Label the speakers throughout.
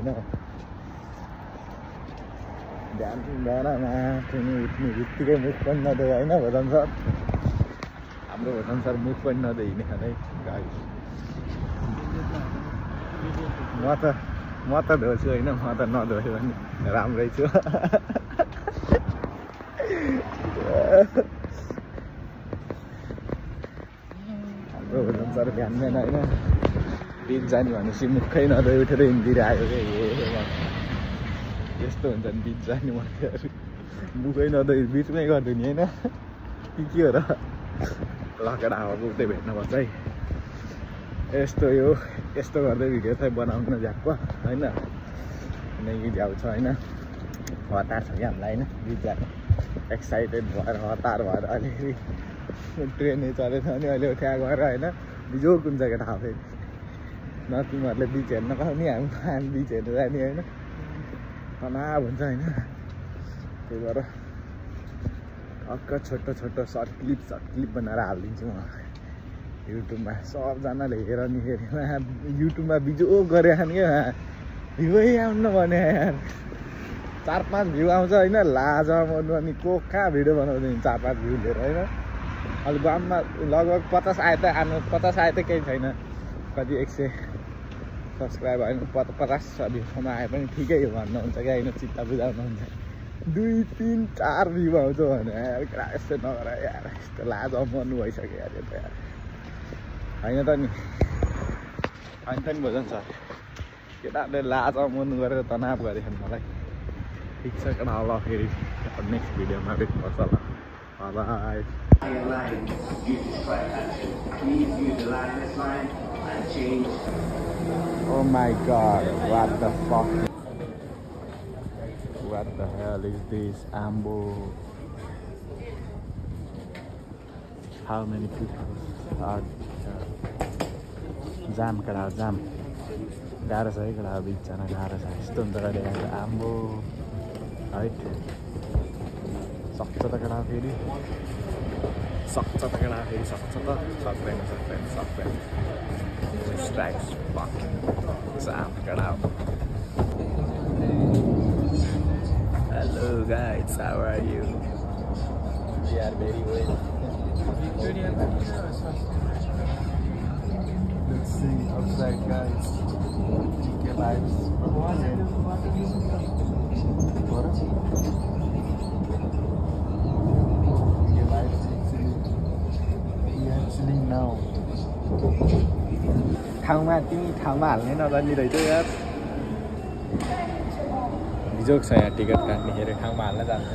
Speaker 1: होइन बिहानमा उठ्ने बित्तिकै मुख पनि नधोयो होइन भदन सर हाम्रो भदन सर मुख पनि नधोइ हिँड्ने गाइस म त धोछु होइन म त नधोयो भने राम्रै छु हाम्रो भदन सर बिहान होइन बिच जाने भनेपछि मुखै नधोइ उठेर हिँडिदिरहेको क्या यस्तो हुन्छ नि बिच जाने मान्छेहरू मुखै नधोइ बिचमै गरिदिने होइन के हो र लकेडा हावाको उतै भेट्नुपर्छ है यस्तो गर्दै भिडियो चाहिँ बनाउन झ्याप्प होइन किनकि झ्याउ छ होइन हतार छ कि हामीलाई होइन बिच जाने एक्साइटेड भएर हतार भएर अलिकति ट्रेनै चलेछ भने अहिले त्यहाँ गएर होइन बिजोक हुन्छ केटा फेरि न तिमीहरूले बिच हेर्न पाउने हामी बिच हेर्नु जाने होइन तनाव हुन्छ होइन त्यही भएर छोटो सर्ट क्लिप बनाएर हालिदिन्छु म युट्युबमा सबजनाले हेर नि फेरि युट्युबमा बिजोक गरे नि क्या भ्युै आउनु भने यार 4-5 भ्यू आउँछ होइन लाज मर्नु अनि को कहाँ भिडियो बनाउँदैन 4-5 भ्यू लिएर होइन अहिले गाउँमा लगभग 50 आए त 50 आए त केही छैन कति 100 सब्सक्राइब होइन 50 भ्यूसम्म आए पनि ठिकै हो भन्नुहुन्छ क्या होइन चित्त बुझाउनुहुन्छ 2-3-4 भ्यू आउँछ भने यार यस्तो नगर यार यस्तो लाज मर्नु भइसक्यो यार यो त यार होइन त नि भजन सर केटाहरूले लाज मर्नु गरेर तनाव गरेछन् मलाई ठिक छ केटा होला फेरि नेक्स्ट भिडियोमा भेट्नुपर्छ होला by Oh my god, what the fuck? What the hell is this ambo? How many people are jam kada jam? गाह्रो छ है कडा बिच जान गाह्रो छ यस्तो हुन्छ कहिले आम्बो है सक्छ त कडा फेरि सक्दैन strikes fucking jam कडा hello guys, how are you? We are very well. Let's see outside guys. Okay, vibes. ठाउँमा हाल्ने नजान्ने रहेछ यार बिजोक छ यहाँ टिकट काट्नेखेरि ठाउँमा हाल्न जान्छ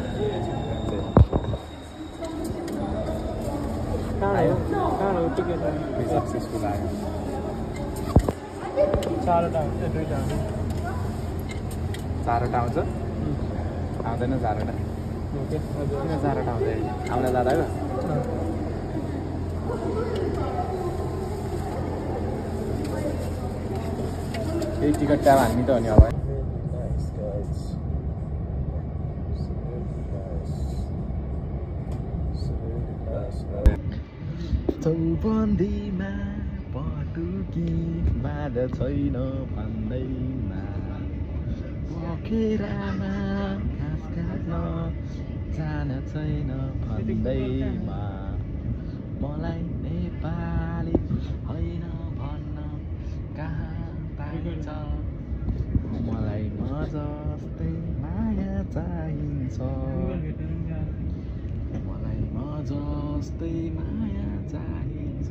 Speaker 1: सक्सेसफुल आयो 4वटा हुन्छ 2टा हुन्छ 4वटा आउँछ आउँदैन 4वटा किन 4वटा आउँदैन आउन जाँदाको यही टिकट ट्याब हान्ने त हो नि अब चौबन्दीमा पटुकी बाध छैन भन्दैमा पोखरामा घाँस काट्न जान छैन भन्दैमा मलाई नेपाली होइन भन्न कहाँ पाइन्छ मलाई म जस्तै माया चाहिन्छ मलाई म जस्तै माया चाहिन्छ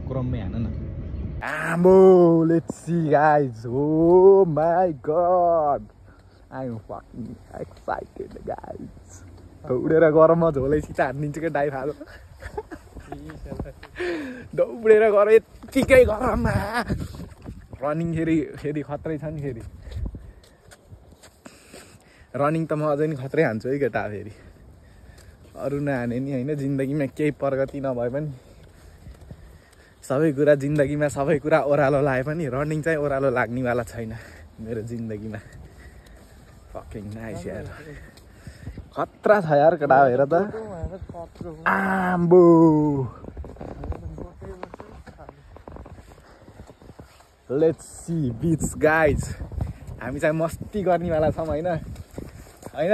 Speaker 1: क्रममै हान न Ambo, let's see guys. Oh my god, I'm fucking excited guys. दौडेर गरममा झोलै सिटा हानिदिन्छु क्या डाइ फालो दौडेर गएर यत्तिकै गरममा रनिङ फेरि खत्रै छ नि फेरि रनिङ त म अझै नि खत्रै हान्छु है केटा फेरि अरू नहाने नि होइन जिन्दगीमा केही प्रगति नभए पनि सबै कुरा जिन्दगीमा सबै कुरा ओह्रालो लाए पनि रनिङ चाहिँ ओह्रालो लाग्नेवाला छैन मेरो जिन्दगीमा फकिङ नाइस यार खतरा छ यार केटा हेर त आम्बो लेट्स सी बीच गाइज हामी चाहिँ मस्ती गर्नेवाला छौँ होइन होइन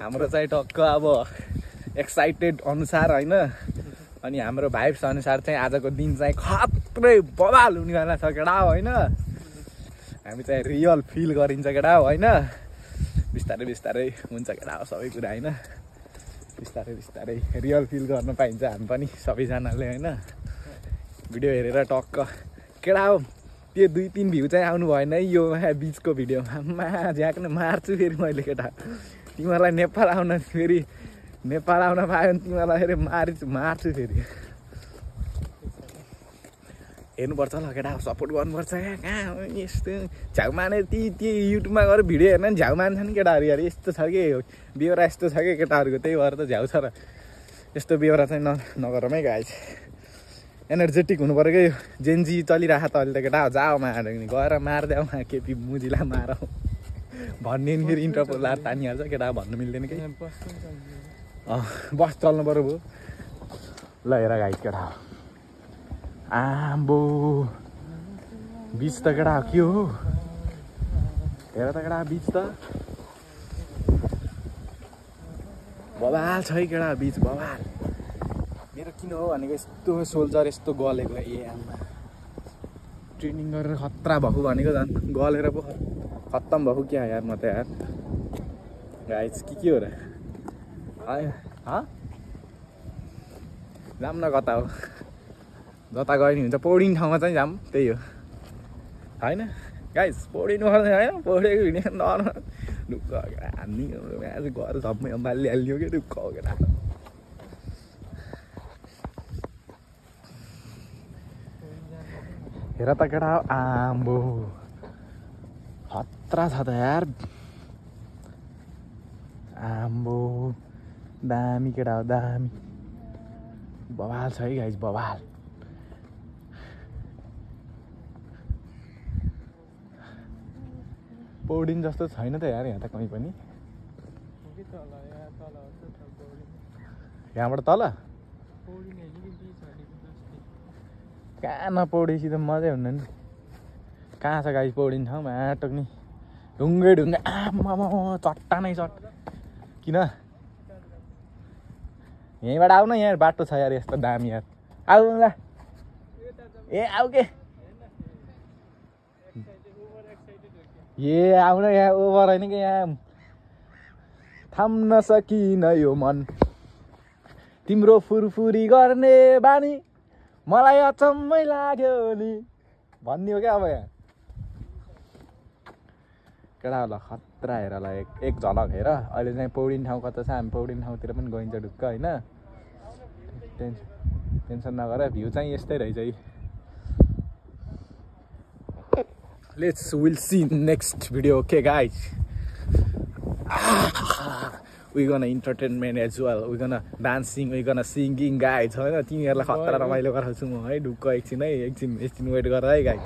Speaker 1: हाम्रो चाहिँ टक्क अब एक्साइटेड अनुसार होइन अनि हाम्रो भाइब्स अनुसार चाहिँ आजको दिन चाहिँ खत्रै बवाल हुनेवाला छ केटा होइन हामी चाहिँ रियल फिल गरिन्छ केटा होइन बिस्तारै बिस्तारै हुन्छ केटा सबै कुरा होइन बिस्तारै बिस्तारै रियल फिल गर्न पाइन्छ हामी पनि सबैजनाले होइन भिडियो हेरेर टक्क केटा हो त्यो 2-3 भ्यू चाहिँ आउनु भएन है यो बिचको भिडियोमा झ्याक्न मार्छु फेरि मैले केटा तिमीहरूलाई नेपाल आउन पायो भने तिमीहरूलाई फेरि मार्छु फेरि हेर्नुपर्छ ल केटा सपोर्ट गर्नुपर्छ कहाँ यस्तो झ्याउ माने ती युट्युबमा गएर भिडियो हेर्न नि झ्याउ मान्छ नि केटाहरू यार यस्तो छ कि बेहोरा यस्तो छ कि केटाहरूको त्यही भएर त झ्याउ छ र यस्तो बेहोरा चाहिँ नगरौँ है गाइस एनर्जेटिक हुनु पऱ्यो कि जेन्जी चलिरहेको त अहिले त केटा जाऊ मार गएर मारिदेऊ केपी मुजीलाई मारौँ भन्ने नि फेरि इन्टरपोल लाएर तानिहाल्छ केटा भन्नु मिल्दैन कि बस चल्नु पऱ्यो भयो ल हेर गाइस केटा आम्बो बिच त केटा के हो हेर त केटा बिच त बवाल छ है केटा बिच बवाल मेरो किन हो भनेको यस्तो सोल्जर यस्तो गलेको ए आमा ट्रेनिङ गरेर खतरा भएको भनेको झन् गलेर पो खत्तम भएको क्या यार म त यार गाइस के हो र जाऊँ न कता हो जता गयो नि हुन्छ पौडिने ठाउँमा चाहिँ जाऊँ त्यही हो होइन गाइस पौडिनु पर्छ होइन पौडेको हिँडेको डर ढुक्क हान्ने आज घर सबै अम्बालले हालियो कि ढुक्क हो केटा हेर त केटा आम्बो खतरा छ त यार आम्बो दामी केटा हो दामी बवाल छ है गाइस बवाल पौडिन जस्तो छैन त यार यहाँ त कहीँ पनि यहाँबाट तल कहाँ नपौडेपछि त मजै हुन्न नि कहाँ छ गाइस पौडिने ठाउँ माटोक नि ढुङ्गै आमा चट्टानै किन यहीँबाट आऊ न यहाँ बाटो छ यार यस्तो दामी यार आऊ ल ए आऊ के आउन यहाँ ओभर होइन कि यहाँ थाम्न सकिन यो मन तिम्रो फुरफुरी गर्ने बानी मलाई अचम्मै लाग्यो नि भन्ने हो क्या अब यहाँ केटा ल खतरा हेर ल एक झलक हेर अहिले चाहिँ पौडिने ठाउँ कता छ हामी पौडिने ठाउँतिर पनि गइन्छ ढुक्क होइन टेन्सन नगर भ्यू चाहिँ यस्तै रहेछ है we'll see next video okay guys we're gonna entertainment as well we're gonna dancing we're gonna singing guys होइन तिमीहरूलाई खतरा रमाइलो गराउँछु म है ढुक्क एकछिन वेट गर है गाइज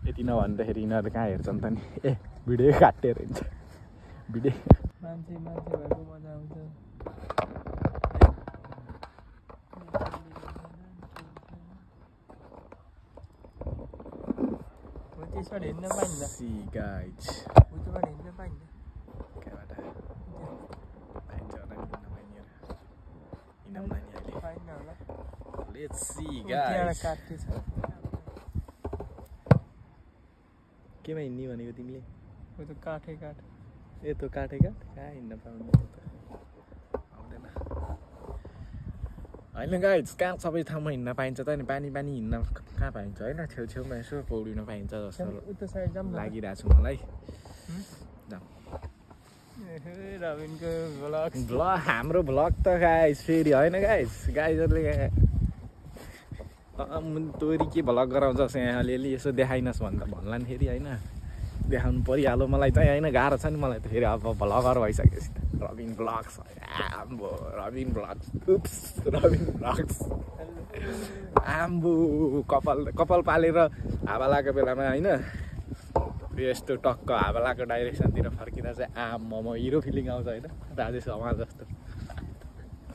Speaker 1: यति नभन्दाखेरि यिनीहरू कहाँ हेर्छन् त नि ए भिडियो काटेर हुन्छ भिडियो मान्छे भएको मजा आउँछ त्यसबाट हिँड्न पाइन्न सी गाइज उतबाट हिँड्न पाइन्न कहाँबाट पाइन्छ होला नि हिँड्न पाइन्न होला लेट्स सी गाइज काट्थे छ केमा हिँड्ने भनेको तिमीले ओ त काठै काठ ए त काठै काठ कहाँ हिँड्न पाउँदैन आउँदैन होइन गाइज कहाँ सबै ठाउँमा हिँड्न पाइन्छ त नि पानी हिँड्न कहाँ पाइन्छ होइन छेउछेउमा यसो पौडिन पाइन्छ जस्तो लागिरहेको छ मलाई हाम्रो भ्लग त गाइस फेरि होइन गाइजहरूले तोरी के भ्लग गराउँछ यहाँ अलिअलि यसो देखाइनस् भन्दा भन्ला नि फेरि होइन देखाउनु परिहाल्यो मलाई चाहिँ होइन गाह्रो छ नि मलाई त फेरि अब भ्लगर भइसकेपछि रबिन ब्लग्स आम्बो कपाल पालेर हावा लागेको बेलामा होइन यस्तो टक्क हावा लागेको डाइरेक्सनतिर फर्किँदा चाहिँ आम्म हिरो फिलिङ आउँछ होइन राजेश हमाल जस्तो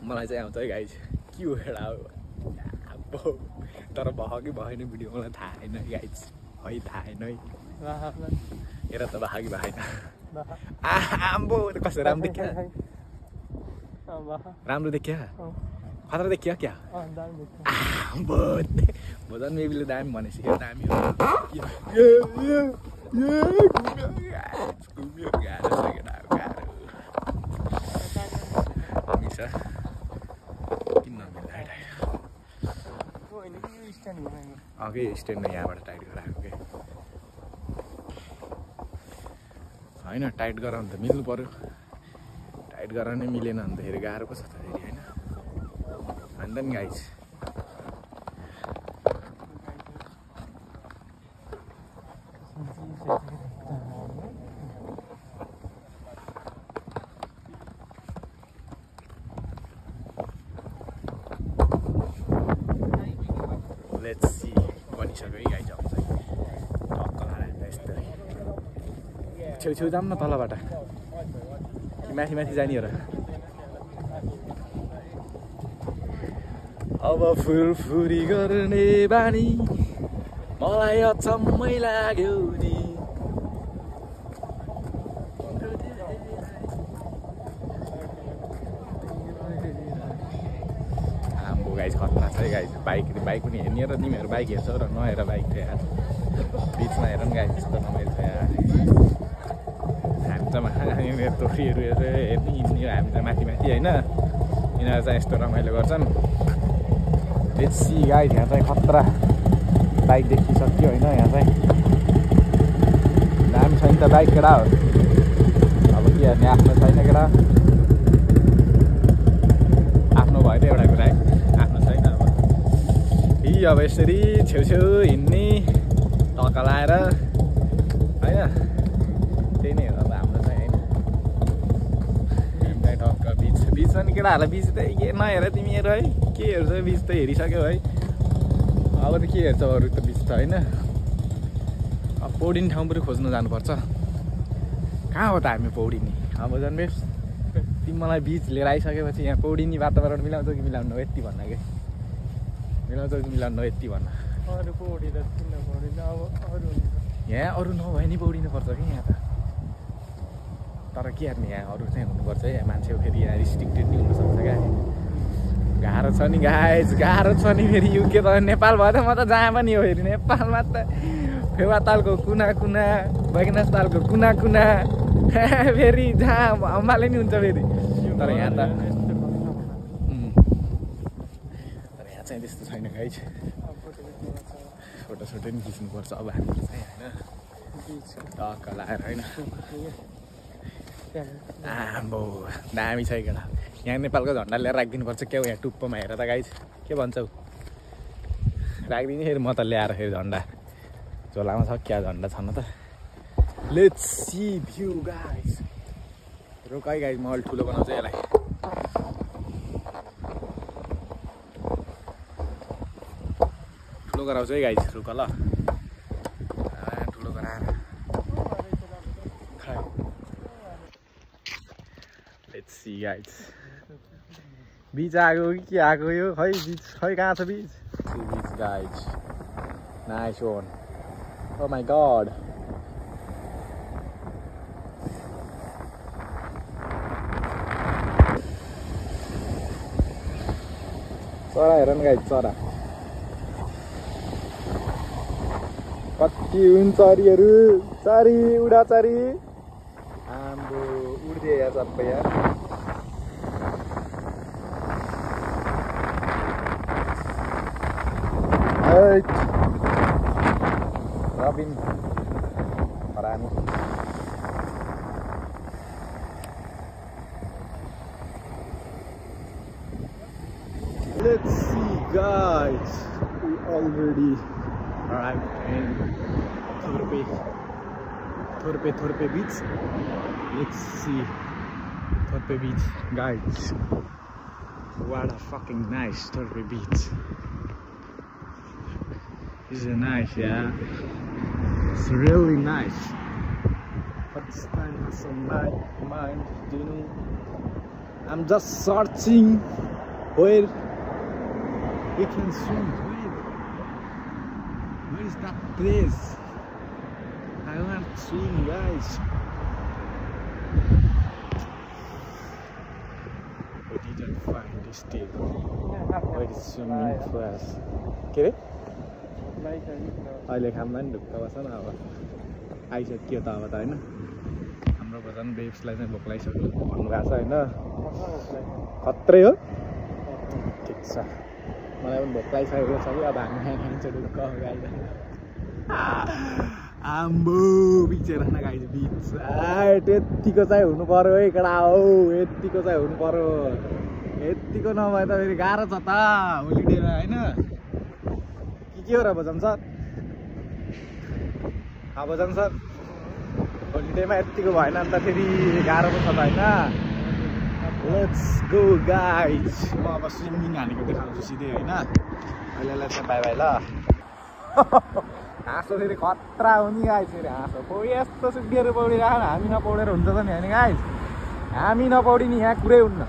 Speaker 1: मलाई चाहिँ आउँछ है गाइज के हो हेडा तर भयो कि भएन भिडियो मलाई थाहा छैन गाइज है थाहा छैन है हेर त भयो कि भएन आम्बो कसो राम्रो देखियो राम्रो देखियो खतरा देखियो क्या आम्बो भजन बेबीले दामी भनेपछि यो दामी हो घुम्यो गाह्रो छ केटा गाह्रो मिस किन नमिल्दा अघि स्ट्यान्ड यहाँबाट टाइट गराएको के होइन टाइट गराउनु त मिल्नु पर्यो टाइट गराउनै मिलेन भन्दाखेरि गाह्रो पो छ त फेरि होइन अन्त नि गाइज लेट्स सी बनिसक्यो है गाइज आउँछ टक्क लगाएर यस्तै छेउ जाऊँ न तलबाट कि माथि माथि जाने हो र अब फुरफुरी गर्ने बानी मलाई अचम्मै लाग्यो नि आम्बो गाइज खतरा छ है गाइज बाइक पनि हेर्ने र तिमीहरू बाइक हेर्छौ र नहेर बाइक थियो यार बिचमा हेर नि गाइज यस्तो रमाइलो छ यार हामी त यिनीहरू टोकीहरू हेर्ने हिँड्ने हामी त माथि माथि होइन यिनीहरू चाहिँ यस्तो रमाइलो गर्छन् लेट्स सी गाइज यहाँ चाहिँ खतरा बाइक देखिसक्यो होइन यहाँ चाहिँ दामी छैन त बाइक केटा हो अब के हेर्ने आफ्नो छैन केटा आफ्नो भयो त एउटा कुरा आफ्नो छैन अब अब यसरी छेउछेउ हिँड्ने टक्क लाएर होइन त्यही नै हो अब हाम्रो चाहिँ होइन टक्क बिचमा नि केटाहरूलाई बिच त के नहेर तिमीहरू है के हेर्छ बिच त हेरिसक्यो है अब त के हेर्छ अरू त बिच त होइन अब पौडिने ठाउँ पनि खोज्नु जानुपर्छ कहाँ हो त हामी पौडिने अब जन्मेस तिमी मलाई बिच लिएर आइसकेपछि यहाँ पौडिने वातावरण मिलाउँछौ कि मिलाउनु यति भन्न कि मिलाउँछौ कि मिलाउनु यति भन्न यहाँ अरू नभए नि पौडिनुपर्छ कि यहाँ त तर के हेर्ने यहाँ अरू चाहिँ हुनुपर्छ है मान्छे फेरि यहाँ रिस्ट्रिक्टेड नि हुनसक्छ क्या गाह्रो छ नि गाइज गाह्रो छ नि फेरि युके त नेपाल भयो त म त जहाँ पनि हो फेरि नेपालमा त फेवा तालको कुना कुना बैगनाथ तालको कुना कुना फेरि जहाँ हम्बाले नि हुन्छ फेरि तर यहाँ त चाहिँ त्यस्तो छैन गाइज फोटो सोटो नि खिच्नुपर्छ अब हामीले चाहिँ होइन टक्क लगाएर होइन आम्बो दामी छ केटा यहाँ नेपालको झन्डा लिएर राखिदिनुपर्छ क्या हो यहाँ टुप्पोमा हेर त गाइज के भन्छौ राखिदिने फेरि म त ल्याएर फेरि झन्डा झोलामा छ क्या झन्डा छन् त लेट्स सी भ्यू गाइज रोक है गाइज म अलि ठुलो बनाउँछु यसलाई ठुलो गराउँछु है गाइज रुक ल ठुलो गराएर लेट्स सी गाइज बिच आएको कि के आएको यो खै बिच खै कहाँ छ beach beach guys nice one oh my god चरा हेर न गाइज चरा कति हुन् चरीहरू चरी उडा चरी आम्बो उड्दियो यहाँ सबै यहाँ रबिन हरामी Let's see guys, we already arrived in Thorpe beach. Let's see Thorpe beach guys. What a fucking nice Thorpe beach. This is nice, yeah. It's really nice. But this time has some mind, do you know? I'm just searching where we can swim. is that place? I want to swim, guys. We didn't find still. Where is swimming for us? के रे? अहिले खाममा नि ढुक्क बस्छ न अब आइसक्यो त अब त होइन हाम्रो भजन बेब्सलाई चाहिँ भोक लागिसक्यो भन्नुभएको छ होइन खत्रै हो ठिक छ मलाई पनि भोक लागिसकेको छ कि अब हामी खान्छ ढुक्क गाइज आम्बो बिचेर न गाइज बिच यतिको चाहिँ हुनु पर्यो है केटा हौ यतिको चाहिँ हुनु पर्यो यतिको नभए त फेरि गाह्रो छ त होलिडेमा होइन के हो र भजन सर भजन सर होलिडेमा यतिको भएन अन्त फेरि गाह्रो पो छ त होइन लेट्स गो गाइज म अब स्विमिङ हानेको देखाउँछु सिधै होइन अहिलेलाई चाहिँ बाई बाई ल हाँसो फेरि खतरा हो नि गाइज फेरि हाँसो यस्तो सुक्दिएर पौडिरहेको हामी नपौडेर हुन्छ त नि होइन गाइज हामी नपौडिने यहाँ कुरै हुन्न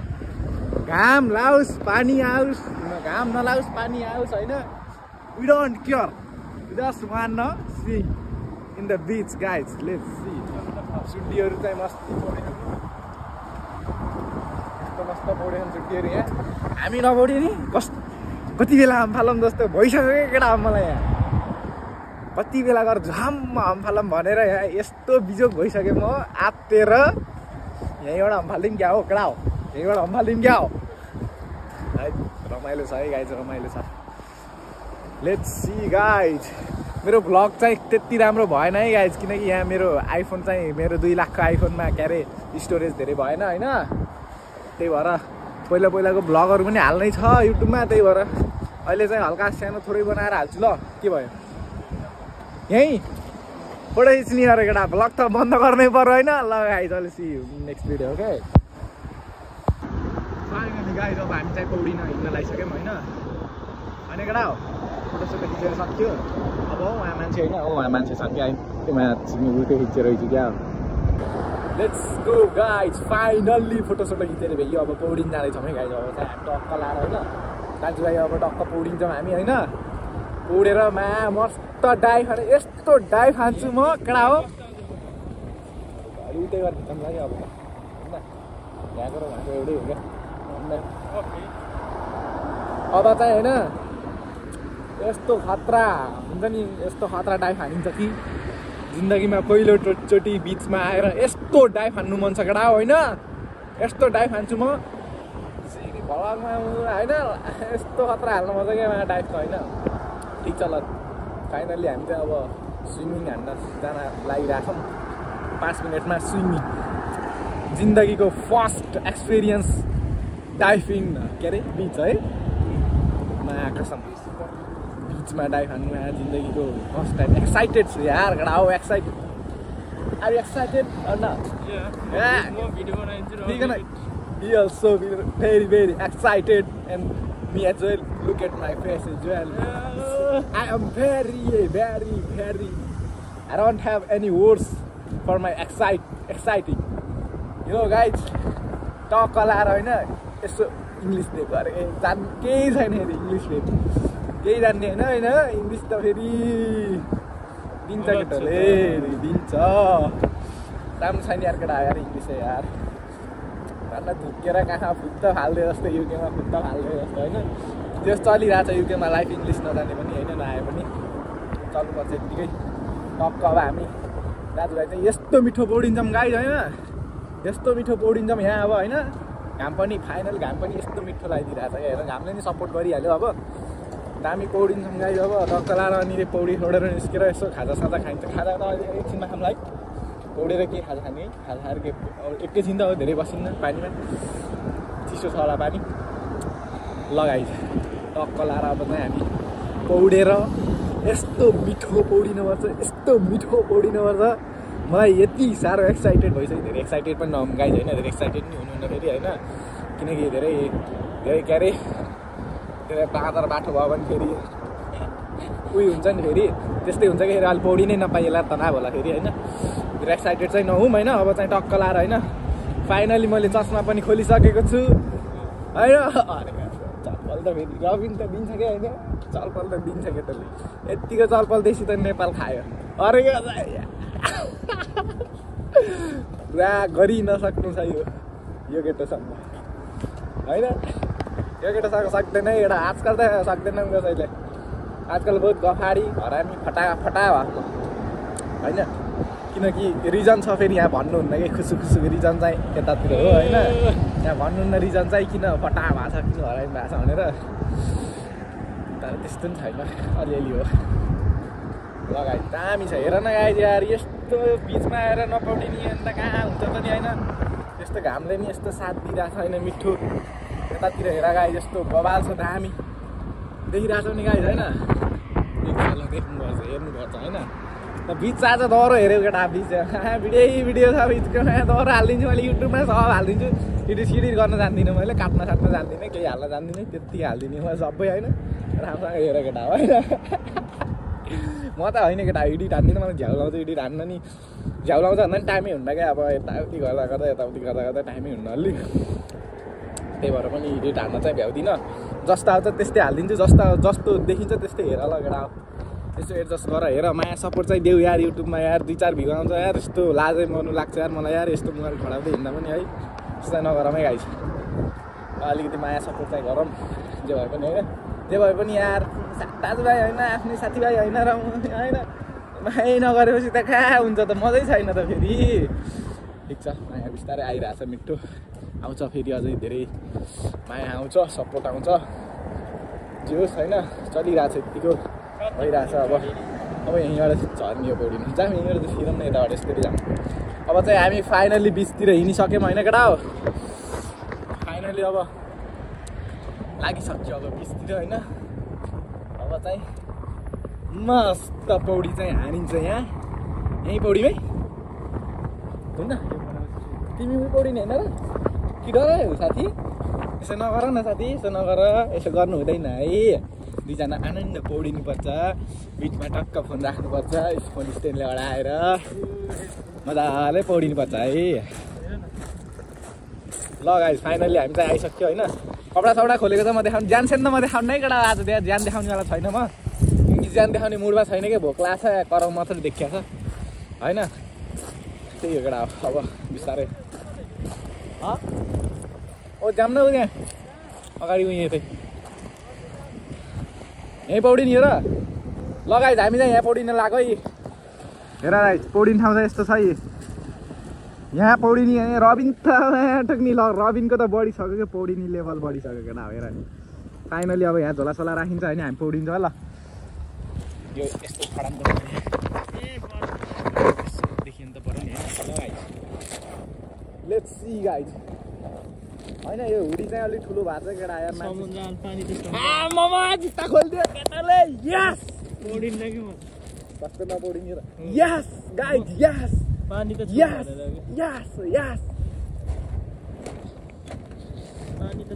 Speaker 1: घाम लाओस् पानी आओस् घाम नलाओस् पानी आओस् होइन we don't care we just wanna see in the beach guys let's see सुड्डीहरु चाहिँ मस्ती पौडेछन् मस्त पौडेछन् सुड्डीहरु यहाँ हामी नपौडी नि कति बेला अम्फालम जस्तो भइसक्यो केटा मलाई यहाँ कति बेला गर झम्म अम्फालम भनेर यहाँ यस्तो बिजोग भइसक्यो म आत्तेर यहीँबाट अम्फालिम क्या हो केटा हो यहीँबाट अम्फालिम क्या हो रमाइलो छ है गाइज रमाइलो छ लेट्स सी गाइज मेरो भ्लग चाहिँ त्यति राम्रो भएन है गाइज किनकि यहाँ मेरो आइफोन चाहिँ मेरो 2 लाखको आइफोनमा के अरे स्टोरेज धेरै भएन होइन त्यही भएर पहिलाको भ्लगहरू पनि हाल्नै छ युट्युबमा त्यही भएर अहिले चाहिँ हल्का सानो थोरै बनाएर हाल्छु ल के भयो यहीँ फोटो खिच्ने अरे केटा भ्लग त बन्द गर्नै पर्यो होइन ल गाइज अहिले see next video okay finally guys अब हामी चाहिँ पौडिन हिँड्न लागिसक्यौँ होइन अनि केटा हो फोटोसोटो खिचेर सक्यो अब उहाँ मान्छे होइन उहाँ मान्छे छन् क्या त्यो छिर्ने उल्टै खिचेर रहेछु क्या लेट्स गो गाइज फाइनल्ली फोटोसोटो खिचेर भ्याइयो अब पौडिन जाँदैछौँ है गाइज अब चाहिँ हामी टक्क लाएर होइन दाजुभाइ अब टक्क पौडिन्छौँ हामी होइन पौडेर मस्त डाइभ खाने यस्तो डाइभ खान्छु म केटा हो उतै गरेर खिच्नु लाग्यो अब होइन यहाँको र उहाँको एउटै हो क्या अब चाहिँ होइन यस्तो खतरा हुन्छ नि यस्तो खतरा डाइभ हानिन्छ कि जिन्दगीमा पहिलोचोटि बिचमा आएर यस्तो डाइभ हान्नु मन छ केटा होइन यस्तो डाइभ हान्छु म भगवानमा होइन यस्तो खतरा हाल्नु मन छ क्या डाइभ त होइन ठिक छ ल फाइनल्ली हामी चाहिँ अब स्विमिङ हान्न जान लागिरहेछौँ 5 मिनटमा स्विमिङ जिन्दगीको फर्स्ट एक्सपिरियन्स डाइभिङ के अरे बिच है महाकसम बिचमा डाइभ हान्नु आएर जिन्दगीको फर्स्ट टाइम एक्साइटेड छु यार केटा हो excited are you excited or not He also very excited and me as well. Look at my face as well. I am very I don't have any words for my exciting. You know guys, talk लाएर होइन यसो इङ्ग्लिसले गरे केही छैन फेरि इङ्ग्लिसले केही जान्ने होइन इङ्ग्लिस त फेरि दिन्छ केटाले दिन्छ राम्रो छैन यार केटा यार इङ्ग्लिस यार धुकेर कहाँ फुत्त फाल्दै जस्तो युकेमा फुत्त फाल्दै जस्तो होइन त्यो चलिरहेछ युकेमा लाइफ इङ्ग्लिस नजाने पनि होइन नआए पनि चल्नुपर्छ यत्तिकै टक्क अब हामी दाजुभाइ चाहिँ यस्तो मिठो पौडिन्छौँ गाइज होइन यस्तो मिठो पौडिन्छौँ यहाँ अब होइन घाम पनि फाइनल घाम पनि यस्तो मिठो लगाइदिइरहेछ क्या हेर घामले नि सपोर्ट गरिहाल्यो अब दामी पौडिन्छौँ गाइज अब टक्क लाएर अनि पौडी छोडेर निस्केर यसो खाजासाजा खाइन्छ खाजा त अहिले एकछिनमा खामलाई पौडेर के खाजा खाने खाजा खाएर के एकैछिन त अब धेरै बसिन्न पानीमा चिसो छ होला पानी लगाइन्छ टक्क लाएर अब चाहिँ हामी पौडेर यस्तो मिठो पौडिनुपर्छ मलाई यति साह्रो एक्साइटेड भइसक्यो धेरै एक्साइटेड पनि नहुँ गाइज होइन धेरै एक्साइटेड नि हुनुहुन्न फेरि होइन किनकि धेरै के अरे धेरै बाँदर बाटो भयो भने फेरि उयो हुन्छ नि फेरि त्यस्तै हुन्छ कि फेरि अहिले पौडी नै नपाइएला तनाव होला फेरि होइन धेरै एक्साइटेड चाहिँ नहुँ होइन अब चाहिँ टक्क लाएर होइन फाइनली मैले चस्मा पनि खोलिसकेको छु होइन चप्पल त फेरि रबिन त दिन्छ कि होइन चलपल त दिन्छ के त्यसले यतिको चलपलदेखि त नेपाल खायो अरे पुरा गरि नसक्नु छ यो केटोसँग होइन यो केटोसँग सक्दैन एउटा आजकल त सक्दैन कसैले आजकल बहुत गफाडी हरामी फटा भएको होइन किनकि रिजन छ फेरि यहाँ भन्नुहुन्न कि खुसु रिजन चाहिँ यतातिर हो होइन यहाँ भन्नुहुन्न रिजन चाहिँ किन फटा भएको छ किन हरामी भएको छ भनेर तर त्यस्तो पनि छैन अलिअलि हो लगाइ दामी छ हेर न गाइज यार यस्तो बिचमा आएर नपौडिने अन्त कहाँ हुन्छ त नि होइन त्यस्तो घामले नि यस्तो साथ दिइरहेको छ होइन मिठो यतातिर हेर गाइज यस्तो बबाल छ दामी देखिरहेको छ नि गाइज होइन देख्नुपर्छ हेर्नुपर्छ होइन बिच आज दह्रो हेऱ्यो केटा बिच भिडियो छ बिचको दह्रो हालिदिन्छु मैले युट्युबमा सब हालिदिन्छु एडिट सिडिट गर्न जान्दिनँ मैले काट्न साट्न जान्दिनँ केही हाल्न जान्दिनँ त्यति हालिदिने म सबै होइन राम्रोसँग हेर केटा होइन म त होइन केटा एडिट हान्दिनँ मलाई झ्याउ लाउँछ एडिट हान्न नि झ्याउ लाउँछ भन्दा पनि टाइमै हुन्न क्या अब यताउति गर्दा गर्दा यताउति गर्दा टाइमै हुन्न अलि त्यही भएर पनि एडिट हान्न चाहिँ भ्याउँदिनँ जस्तो आउँछ त्यस्तै हालिदिन्छु जस्तो देखिन्छ त्यस्तै हेर ल केटा यस्तो एडजस्ट गर हेर माया सपोर्ट चाहिँ देऊ यार युट्युबमा यार 2-4 भिडियो आउँछ यार यस्तो लाजै मर्नु लाग्छ यार मलाई यार यस्तो मुहार खडाउँदै हिँड्दा पनि है त्यस्तो नगरौँ है गाइस अलिकति माया सपोर्ट चाहिँ गरौँ जे भए पनि होइन जे भए पनि यार दाजुभाइ होइन आफ्नै साथीभाइ होइन र होइन माया नगरेपछि त कहाँ हुन्छ त मजै छैन त फेरि ठिक छ माया बिस्तारै आइरहेछ मिठो आउँछ फेरि अझै धेरै माया आउँछ सपोर्ट आउँछ जे होस् होइन चलिरहेछ यतिको भइरहेछ अब यहीँबाट झर्ने यो पौडी जाऊँ यहीँबाट चाहिँ फिरौँ न यताबाट यसरी जाऊँ अब चाहिँ हामी फाइनल्ली बिचतिर हिँडिसक्यौँ होइन केटा हो फाइनल्ली अब लागिसक्यो अब बिचतिर होइन अब चाहिँ मस्त पौडी चाहिँ हानिन्छ यहाँ यहीँ पौडीमै होइन तिमी पौडिने होइन र कि डरायो साथी यसो नगर न साथी यसो नगर यसो गर्नु हुँदैन है दुईजना आनन्द पौडिनुपर्छ बिचमा टक्क फोन राख्नुपर्छ फोन स्ट्यान्डले अडाएर मजाले पौडिनुपर्छ है ल गाइस फाइनल्ली हामी चाहिँ आइसक्यो होइन कपडा सपडा खोलेको त म देखाउनु ज्यानसेन त म देखाउनु नै केटा आज ज्यान देखाउनेवाला छैन म ज्यान देखाउने मुडमा छैन कि भोक लाग्छ कराउ मात्रै देखिया छ होइन त्यही हो केटा अब बिस्तारै ओ जाम न उ त्यहाँ अगाडि उयो चाहिँ यहीँ पौडिने हो र लगाइज हामी चाहिँ यहाँ पौडिन लाग्यो है हेर गाइज पौडिने ठाउँ चाहिँ यस्तो छ है यहाँ पौडिने रबिन त ठक्नी ल रबिनको त बढिसक्यो कि पौडिने लेभल बढिसक्यो केटा हेर फाइनली अब यहाँ झोलासोला राखिन्छ होइन हामी पौडिन्छ ल यो यस्तो खडाम देखिनु त पऱ्यो नि गाइज लेट्स सी गाइज होइन यो हुडी चाहिँ अलिक ठुलो भएको छ केटा यार मामा जुत्ता खोलिदियो केटाले यस पौडिन्छ कि म कस्तो नपौडिने र यस गाइज यस पानी त यस यस यस पानी त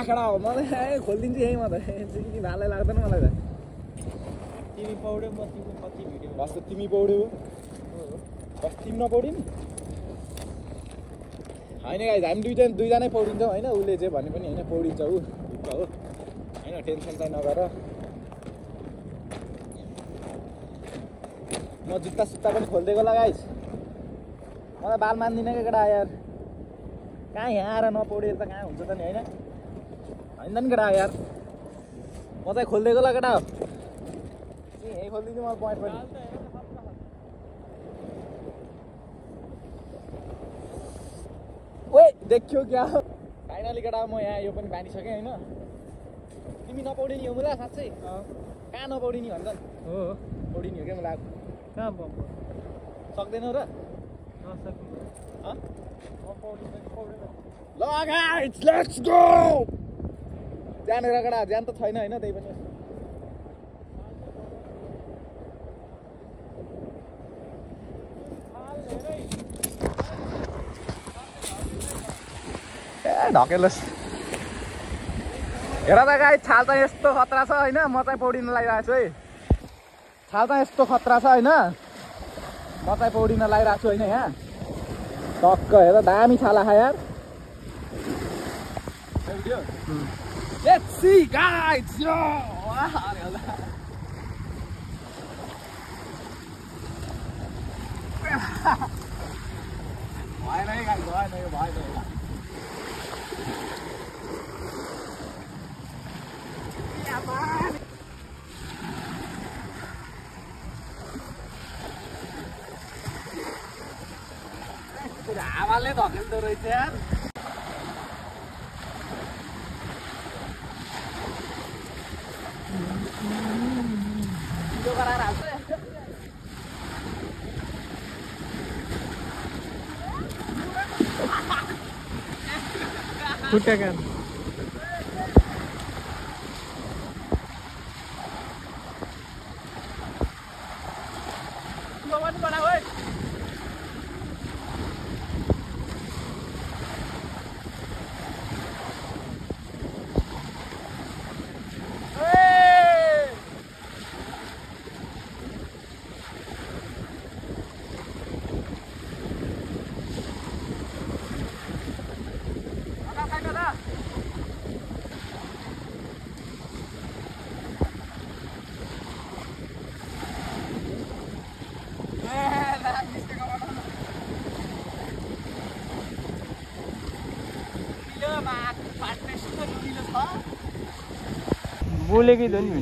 Speaker 1: केटा हो मलाई खोलिदिन्छु यहीँ म त कि भालै लाग्दैन मलाई त तिमी पौड्यौ म तिम्रो कति भिडियो बस तिमी पौड्यौ बस तिमी नपौडिन् होइन गाइज हामी दुईजनै पौडिन्छौँ होइन उसले जे भने पनि होइन पौडिन्छ ऊ ढुक्क हो होइन टेन्सन चाहिँ नगर म जुत्ता सुत्ता पनि खोलिदिएको ल गाइज मलाई बाल मान्दिनँ क्या केटा यार कहाँ यहाँ आएर नपौडेर त कहाँ हुन्छ त नि होइन होइन नि केटा यार म चाहिँ खोलिदिएको ल केटा यहीँ खोलिदिन्छु मलाई पोइन्ट पनि ओए देखियो क्या फाइनली केटा म यहाँ यो पनि बाँधिसकेँ होइन तिमी नपौडिने हो मलाई साँच्चै कहाँ नपौडिने भन्छ हो पौडिने हो क्या मलाई कहाँ सक्दैनौ र ल गाइस लेट्स गो जानेर केटा ज्यान त छैन होइन त्यही पनि ढकेलोस् हेर त गाई छाल चाहिँ यस्तो खतरा छ होइन म चाहिँ पौडिन लागिरहेको छु है छाल चाहिँ यस्तो खतरा छ होइन म चाहिँ पौडिन लागिरहेको छु होइन यहाँ टक्क हेर दामी छाला खा यार Let's see, guys. Yo! Bhai nahi guys, bhai nahi. Yeah, man. हावाले धकेल्दो रहेछ यार। खुट्टा क्या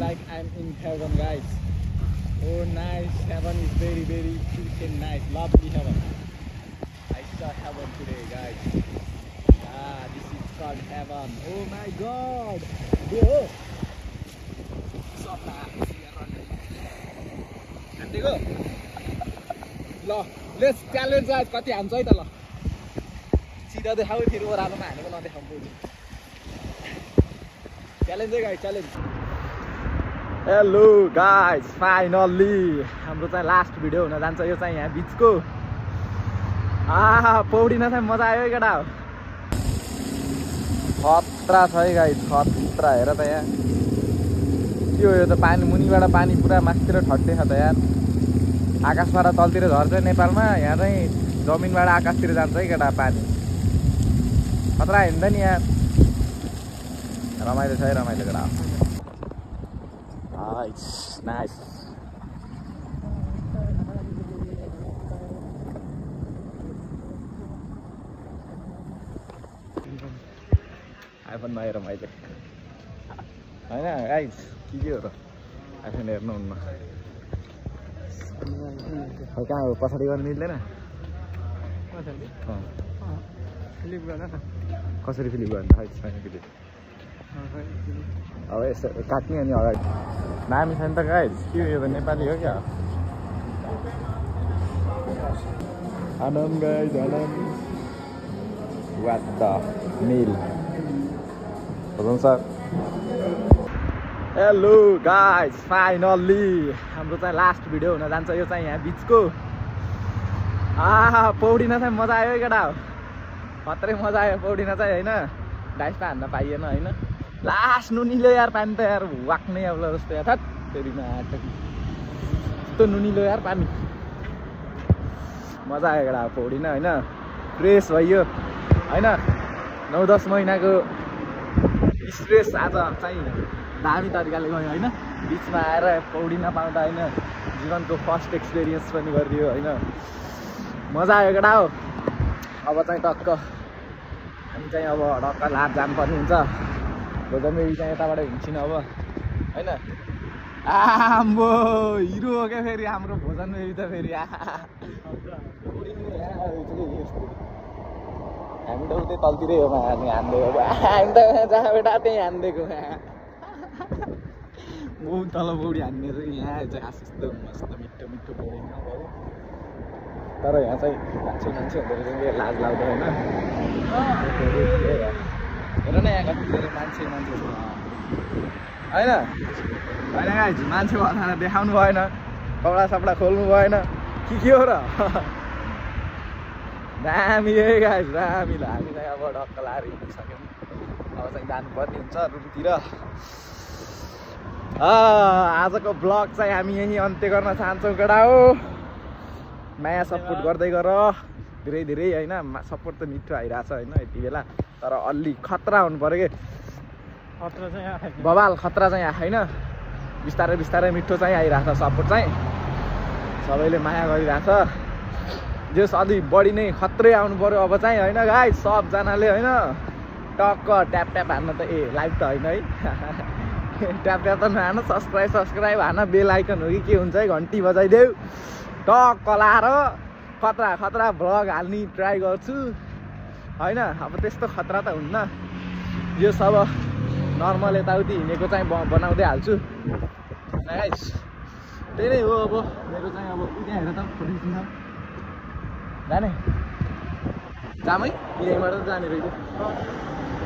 Speaker 1: Like I'm in heaven, guys. Oh, nice. Heaven is very, very freaking nice. Lovely heaven. I saw heaven today, guys. Ah, this is called heaven. Oh my God. Yo. So nice. And they go. Let's challenge guys. Kati hamsa hai ta la. Sida dekhau feri oralo ma haneko nadekhau podi. Challenge guys, challenge. Hello guys, finally हाम्रो चाहिँ last video हुन जान्छ। यो चाहिँ यहाँ बीचको पौडिन चाहिँ मजा आयो केटा हो। खतरा छ है गाइस, खतरा। हेर त यहाँ के हो यो त, पानी मुनिबाट पानी पुरा माथितिर ठट्टे छ त यार। आकाशबाट तलतिर झर्छ नेपालमा, यहाँ चाहिँ जमिनबाट आकाशतिर जान्छ है केटा पानी। खतरा हिँड्दा नि यार, रमाइलो छ है, रमाइलो केटा हो। Nice. iPhone बाहिर मैले हैन गाइस, के हो र iPhone हेर्नुहुन्न। कहाँ हो, पछाडि गर्न मिल्दैन? फ्लिप गर्न न। कसरी फ्लिप गर्ने? छैन फ्लिप। अब यसो काट्ने अनि अगाडि दामी छ नि त गाइस। के हो यो त, नेपाली हो क्या? आनम guys, आनम। What the meal? Sir hello guys, finally हाम्रो चाहिँ लास्ट भिडियो हुन जान्छ। यो चाहिँ यहाँ बीचको पौडिन चाहिँ मजा आयो केटा हो। खत्रै मजा आयो पौडिन चाहिँ होइन। डाइस त हान्न पाइएन होइन। लास्ट नुनिलो यार पानी त यार वाक्नै आउला जस्तो यार। थट फेरिमा यस्तो नुनिलो यार पानी। मजा आयो केटा पौडिन होइन। फ्रेस भयो होइन। 9-10 महिनाको स्ट्रेस आज चाहिँ दामी तरिकाले गयो होइन। बिचमा आएर पौडिन पाउँदा होइन, जीवनको फर्स्ट एक्सपिरियन्स पनि गरिदियो होइन। मजा आयो केटा हो। अब चाहिँ टक्क हामी चाहिँ अब ढक्क लाट जानुपर्ने हुन्छ। रोजमेरी चाहिँ यताबाट हिँड्छिन् अब होइन। आम्बो हिरो हो क्या फेरि हाम्रो भोजन मेरी त फेरि। हामी त उतै तलतिरै हो हान्दिएको। हामी त जहाँ बेटा त्यहीँ हानिदिएको। बहुत तल पौडी हान्ने चाहिँ यहाँ चाहिँ यस्तो मस्त मिठो मिठो पौडी नभयो। तर यहाँ चाहिँ मान्छे हुँदो रहेछ, लाज लाग्दो होइन। हेर न यहाँ कति धेरै मान्छे होइन होइन गाइस। मान्छे भएर देखाउनु भएन, कपडा सपडा खोल्नु भएन, के हो र। दामी है गाइस, दामी ल। हामी चाहिँ अब ढक्क लाएर हिँडिसक्यौँ। अब चाहिँ जानुपर्ने हुन्छ रुमतिर। आजको ब्लग चाहिँ हामी यहीँ अन्त्य गर्न चाहन्छौँ केटा हो। माया सपोर्ट गर्दै गर धेरै धेरै होइन। सपोर्ट त मिठो आइरहेछ होइन यति बेला, तर अलि खतरा हुनु पऱ्यो कि बवाल खतरा चाहिँ आएको छैन बिस्तारै बिस्तारै मिठो चाहिँ आइरहेको छ सपोर्ट चाहिँ सबैले माया गरिरहेछ जो सधैँ बढी नै खत्रै आउनु पर्यो अब चाहिँ होइन गाइस सबजनाले होइन टक्क ट्याप ट्याप हान्न त लाइभ त होइन है ट्याप ट्याप त नहानु सब्सक्राइब हान बेल आइकन हो कि के हुन्छ है घन्टी बजाइदेऊ टक्क लाएर खतरा खतरा भ्लग हाल्ने ट्राई गर्छु होइन अब त्यस्तो खतरा त हुन्न यो सब नर्मल यताउति हिँडेको चाहिँ बनाउँदै हाल्छु गाइस त्यही नै हो अब मेरो चाहिँ अब उता हेर त फोटो खिच्न जाने जामै यहीँबाट जाने रहेछ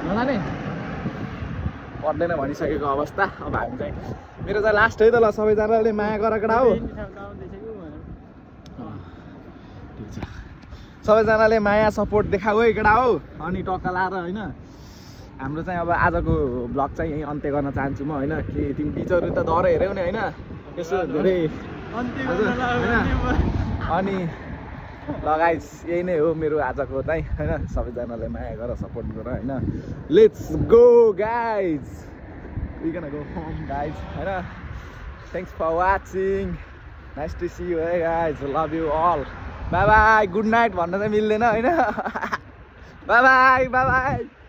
Speaker 1: नजाने पर्दैन भनिसकेको अवस्था अब हामी चाहिँ मेरो चाहिँ लास्ट है त ल सबैजनाले माया गर केटा हो ठिक छ सबैजनाले माया सपोर्ट देखाऊ है केटा हो अनि टक्का लाएर होइन हाम्रो चाहिँ अब आजको ब्लग चाहिँ यहीँ अन्त्य गर्न चाहन्छु म होइन कि तिमी बिचहरू त डर हेऱ्यौ नि होइन यसो धेरै अनि लगाइस यही नै हो मेरो आजको चाहिँ होइन सबैजनाले माया गर सपोर्ट गर होइन let's go guys we gonna go home guys होइन thanks for watching nice to see you है guys love you all bye bye good night भन्न चाहिँ मिल्दैन होइन बाई बाई बाई बाई